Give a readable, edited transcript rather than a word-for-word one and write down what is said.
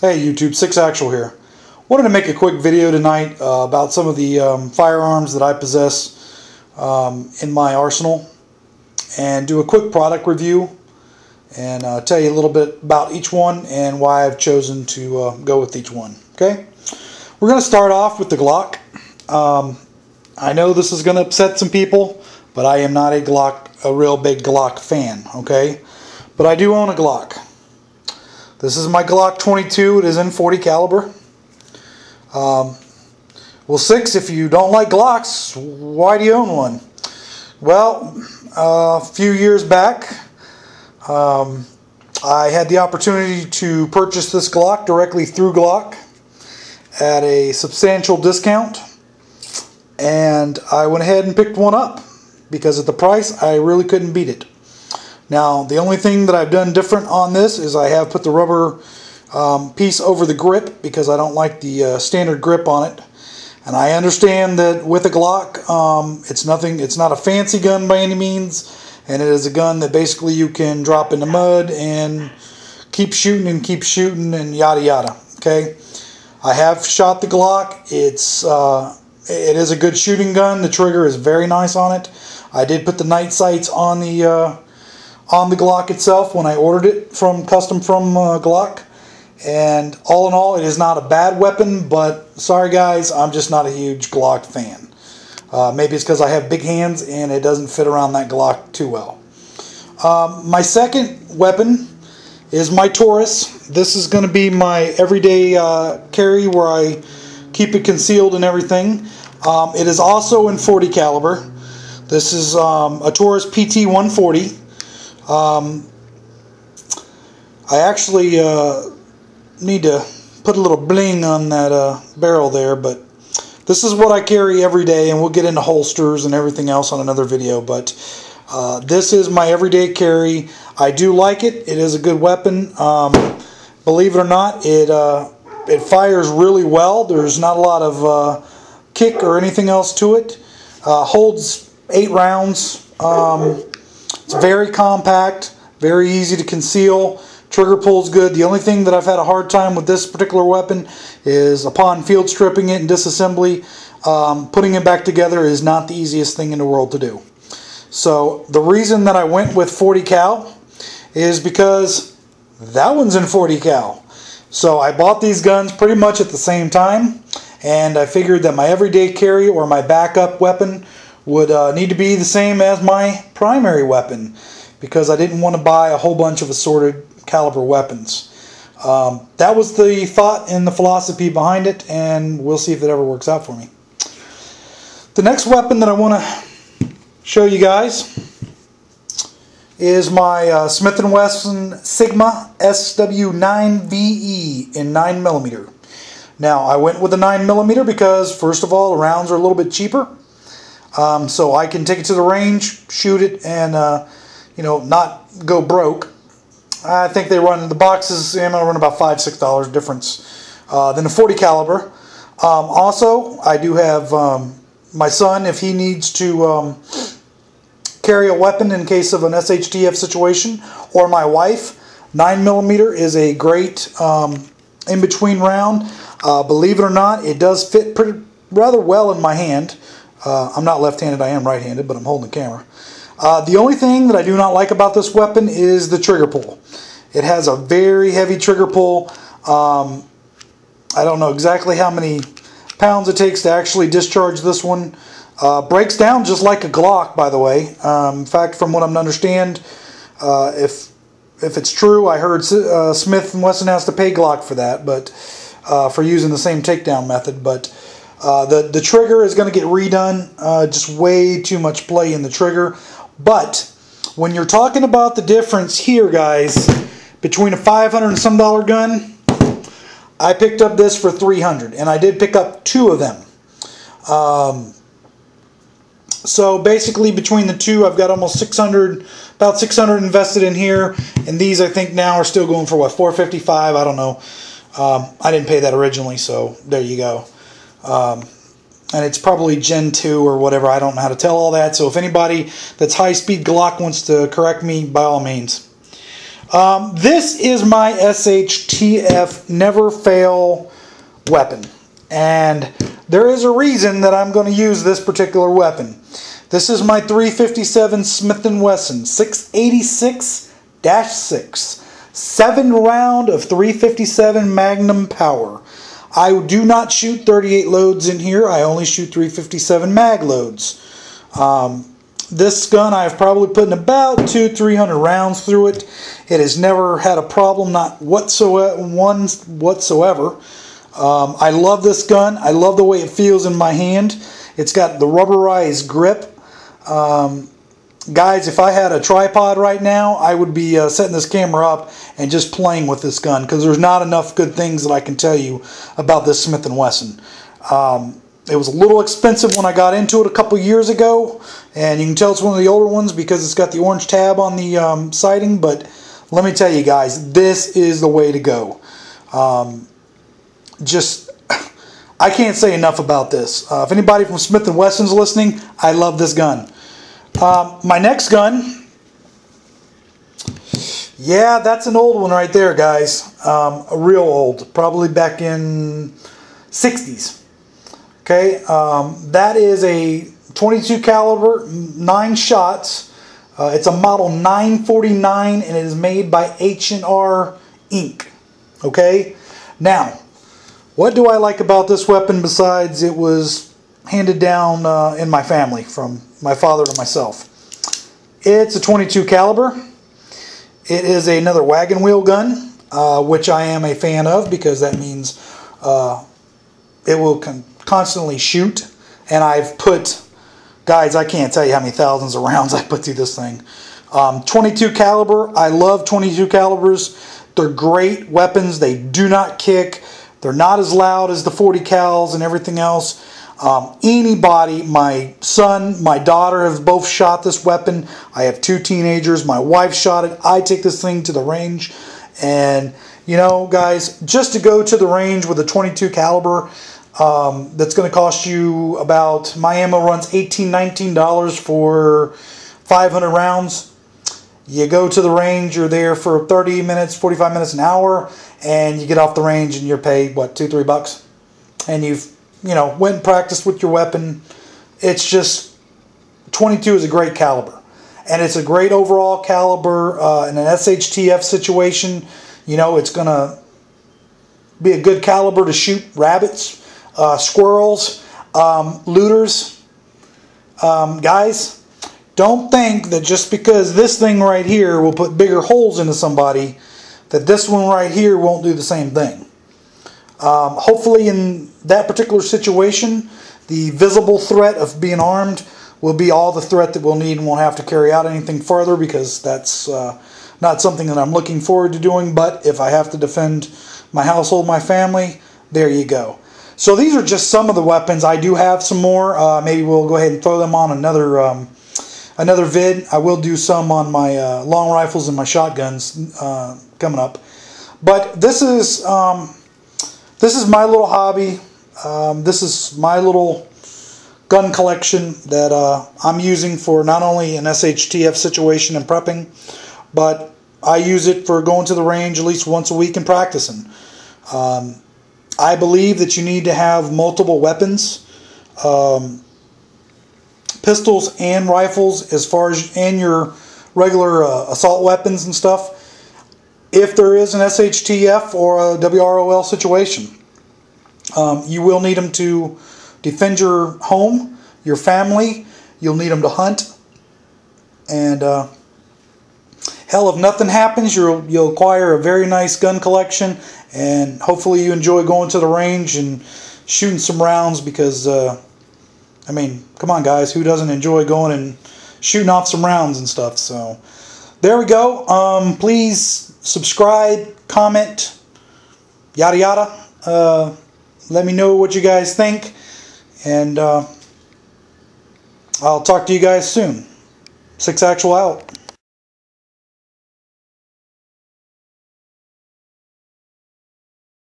Hey YouTube, 6 Actual here. Wanted to make a quick video tonight about some of the firearms that I possess in my arsenal and do a quick product review and tell you a little bit about each one and why I've chosen to go with each one. Okay, we're going to start off with the Glock. I know this is going to upset some people, but I am not a real big Glock fan. Okay, but I do own a Glock. This is my Glock 22. It is in .40 caliber. Well, 6, if you don't like Glocks, why do you own one? Well, a few years back, I had the opportunity to purchase this Glock directly through Glock at a substantial discount, and I went ahead and picked one up because at the price I really couldn't beat it. Now, the only thing that I've done different on this is I have put the rubber piece over the grip because I don't like the standard grip on it. And I understand that with a Glock, it's not a fancy gun by any means, and it is a gun that basically you can drop in the mud and keep shooting and yada yada. Okay, I have shot the Glock. It is a good shooting gun. The trigger is very nice on it. I did put the night sights on the Glock itself when I ordered it custom from Glock, and all in all, it is not a bad weapon, but sorry guys, I'm just not a huge Glock fan. Maybe it's because I have big hands and it doesn't fit around that Glock too well. My second weapon is my Taurus. This is going to be my everyday carry where I keep it concealed and everything. It is also in .40 caliber. This is a Taurus PT 140. I actually need to put a little bling on that barrel there, but this is what I carry every day, and we'll get into holsters and everything else on another video, but this is my everyday carry. I do like it. It is a good weapon. Believe it or not, it fires really well. There's not a lot of kick or anything else to it. Holds 8 rounds. It's very compact, very easy to conceal. Trigger pull's good. The only thing that I've had a hard time with this particular weapon is upon field stripping it and disassembly, putting it back together is not the easiest thing in the world to do. So the reason that I went with .40 cal is because that one's in .40 cal. So I bought these guns pretty much at the same time, and I figured that my everyday carry or my backup weapon would need to be the same as my primary weapon, because I didn't want to buy a whole bunch of assorted caliber weapons. That was the thought and the philosophy behind it, and we'll see if it ever works out for me. The next weapon that I want to show you guys is my Smith & Wesson Sigma SW9VE in 9mm. Now, I went with a 9mm because, first of all, the rounds are a little bit cheaper. So I can take it to the range, shoot it, and not go broke. I think they run, the boxes ammo run about $5–6 difference than a .40 caliber. Also, I do have my son, if he needs to carry a weapon in case of an SHTF situation, or my wife. 9mm is a great in-between round. Believe it or not, it does fit rather well in my hand. I'm not left-handed, I am right-handed, but I'm holding the camera. The only thing that I do not like about this weapon is the trigger pull. It has a very heavy trigger pull. I don't know exactly how many pounds it takes to actually discharge this one. Breaks down just like a Glock, by the way. In fact, from what I'm understand, if it's true, I heard Smith & Wesson has to pay Glock for that, but for using the same takedown method. But the trigger is going to get redone. Just way too much play in the trigger. But when you're talking about the difference here, guys, between a $500 and some gun, I picked up this for $300, and I did pick up 2 of them. So basically, between the two, I've got almost about 600 invested in here, and these I think now are still going for what, $455? I don't know. I didn't pay that originally, so there you go. And it's probably Gen 2 or whatever. I don't know how to tell all that. So if anybody that's high-speed Glock wants to correct me, by all means. This is my SHTF never fail weapon, and there is a reason that I'm going to use this particular weapon. This is my 357 Smith & Wesson 686-6, 7-round of 357 Magnum power. I do not shoot 38 loads in here. I only shoot 357 mag loads. This gun I've probably put in about 200-300 rounds through it. It has never had a problem, not whatsoever. I love this gun. I love the way it feels in my hand. It's got the rubberized grip. Guys, if I had a tripod right now, I would be setting this camera up and just playing with this gun, because there's not enough good things that I can tell you about this Smith & Wesson. It was a little expensive when I got into it a couple years ago, and you can tell it's one of the older ones because it's got the orange tab on the sighting, but let me tell you guys, this is the way to go. I can't say enough about this. If anybody from Smith & Wesson's listening, I love this gun. My next gun, yeah, that's an old one right there, guys. Real old, probably back in 60s. Okay, that is a 22 caliber, 9 shots. It's a model 949, and it is made by H&R Inc. Okay, now, what do I like about this weapon besides it was handed down in my family from my father to myself? It's a 22 caliber. It is another wagon wheel gun, which I am a fan of, because that means it will constantly shoot. And I've put, guys, I can't tell you how many thousands of rounds I put through this thing. 22 caliber, I love 22 calibers. They're great weapons. They do not kick. They're not as loud as the 40 cals and everything else. Anybody, my son, my daughter have both shot this weapon. I have 2 teenagers. My wife shot it. I take this thing to the range. And, you know, guys, just to go to the range with a 22 caliber, that's going to cost you about, my ammo runs $18, $19 for 500 rounds. You go to the range, you're there for 30 minutes, 45 minutes, an hour, and you get off the range and you're paid, what, $2, $3? And you've, you know, went and practiced with your weapon. It's just, 22 is a great caliber. And it's a great overall caliber in an SHTF situation. You know, it's going to be a good caliber to shoot rabbits, squirrels, looters. Guys, don't think that just because this thing right here will put bigger holes into somebody, that this one right here won't do the same thing. Hopefully in that particular situation, the visible threat of being armed will be all the threat that we'll need, and won't have to carry out anything further, because that's not something that I'm looking forward to doing. But if I have to defend my household, my family, there you go. So these are just some of the weapons. I do have some more. Maybe we'll go ahead and throw them on another vid. I will do some on my long rifles and my shotguns coming up. But this is my little hobby. This is my little gun collection that I'm using for not only an SHTF situation and prepping, but I use it for going to the range at least once a week and practicing. I believe that you need to have multiple weapons, pistols and rifles, as far as, and your regular assault weapons and stuff, if there is an SHTF or a WROL situation. You will need them to defend your home, your family. You'll need them to hunt. And hell, if nothing happens, you'll acquire a very nice gun collection. And hopefully you enjoy going to the range and shooting some rounds, because, I mean, come on guys, who doesn't enjoy going and shooting off some rounds and stuff? So, there we go. Please subscribe, comment, yada yada. Let me know what you guys think, and I'll talk to you guys soon. 6 Actual out.